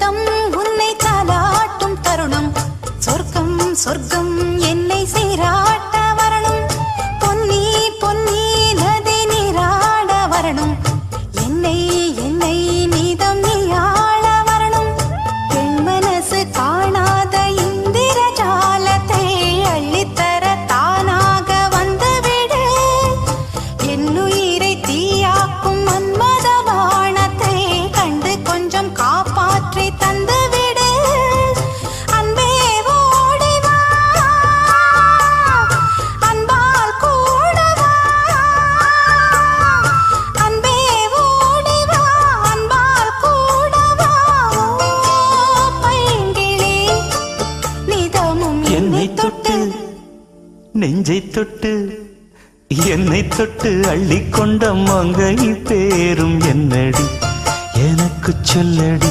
சொந்தம் உன்னை தாலாட்டும் தருணம் சொர்க்கம் சொர்க்கம் என்னை சீராட்ட வரணும் பொன்னி பொன்னி நதி நீராட வரணும் என்னை என்னை நீதம் நீயாள வரணும் பெண் மனசு காணாத இந்திர ஜாலத்தை அள்ளித்தர தானாக வந்துவிடு என்னுயிரை தீயாக்கும் மன்மத வானத்தை கண்டு கொஞ்சம் காப்பாற்றி தந்துவிடு அன்பே ஓடிவா அன்பால் கூடவா அன்பே ஓடிவா அன்பால் கூடவா பைங்கிளி நிதமும் என்னை தொட்டு நெஞ்சை தொட்டு என்னை தொட்டு அள்ளிக்கொண்ட மங்கை பேரும் என்னடி எனக்கு சொல்லடி